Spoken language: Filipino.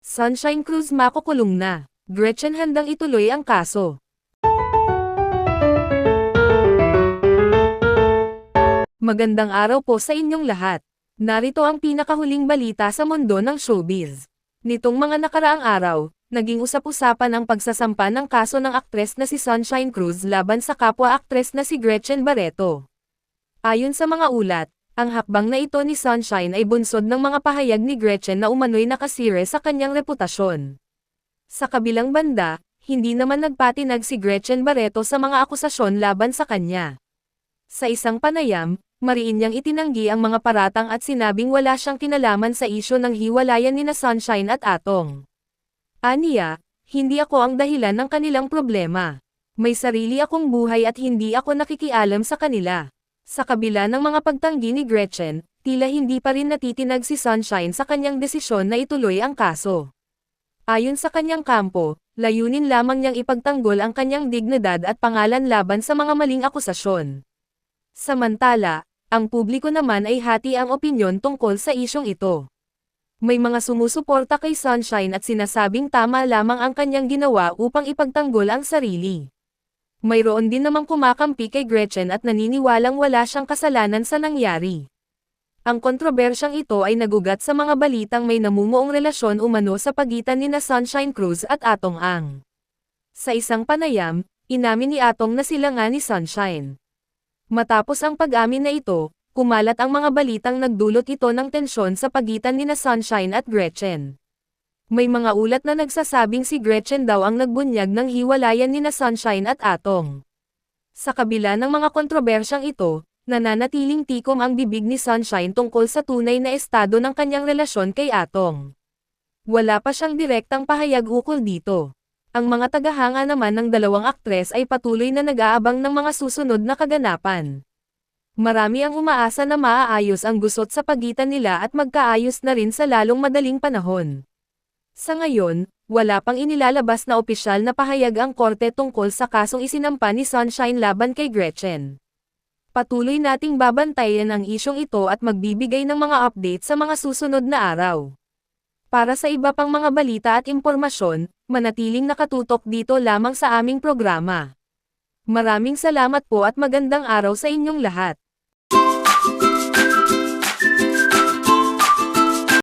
Sunshine Cruz makukulong na. Gretchen handang ituloy ang kaso. Magandang araw po sa inyong lahat. Narito ang pinakahuling balita sa mundo ng showbiz. Nitong mga nakaraang araw, naging usap-usapan ang pagsasampa ng kaso ng aktres na si Sunshine Cruz laban sa kapwa-aktres na si Gretchen Barreto. Ayon sa mga ulat, ang hakbang na ito ni Sunshine ay bunsod ng mga pahayag ni Gretchen na umano'y nakasire sa kanyang reputasyon. Sa kabilang banda, hindi naman nagpatinag si Gretchen Barreto sa mga akusasyon laban sa kanya. Sa isang panayam, mariin niyang itinanggi ang mga paratang at sinabing wala siyang kinalaman sa isyu ng hiwalayan nina Sunshine at Atong. Aniya, hindi ako ang dahilan ng kanilang problema. May sarili akong buhay at hindi ako nakikialam sa kanila. Sa kabila ng mga pagtanggi ni Gretchen, tila hindi pa rin natitinag si Sunshine sa kanyang desisyon na ituloy ang kaso. Ayon sa kanyang kampo, layunin lamang niyang ipagtanggol ang kanyang dignidad at pangalan laban sa mga maling akusasyon. Samantala, ang publiko naman ay hati ang opinyon tungkol sa isyong ito. May mga sumusuporta kay Sunshine at sinasabing tama lamang ang kanyang ginawa upang ipagtanggol ang sarili. Mayroon din namang kumakampi kay Gretchen at naniniwalang wala siyang kasalanan sa nangyari. Ang kontrobersyang ito ay nagugat sa mga balitang may namumuong relasyon umano sa pagitan nina Sunshine Cruz at Atong Ang. Sa isang panayam, inamin ni Atong na sila nga ni Sunshine. Matapos ang pag-amin na ito, kumalat ang mga balitang nagdulot ito ng tensyon sa pagitan nina Sunshine at Gretchen. May mga ulat na nagsasabing si Gretchen daw ang nagbunyag ng hiwalayan nina Sunshine at Atong. Sa kabila ng mga kontrobersyang ito, nananatiling tikom ang bibig ni Sunshine tungkol sa tunay na estado ng kanyang relasyon kay Atong. Wala pa siyang direktang pahayag ukol dito. Ang mga tagahanga naman ng dalawang aktres ay patuloy na nag-aabang ng mga susunod na kaganapan. Marami ang umaasa na maaayos ang gusot sa pagitan nila at magkaayos na rin sa lalong madaling panahon. Sa ngayon, wala pang inilalabas na opisyal na pahayag ang korte tungkol sa kasong isinampa ni Sunshine laban kay Gretchen. Patuloy nating babantayan ang isyong ito at magbibigay ng mga update sa mga susunod na araw. Para sa iba pang mga balita at impormasyon, manatiling nakatutok dito lamang sa aming programa. Maraming salamat po at magandang araw sa inyong lahat.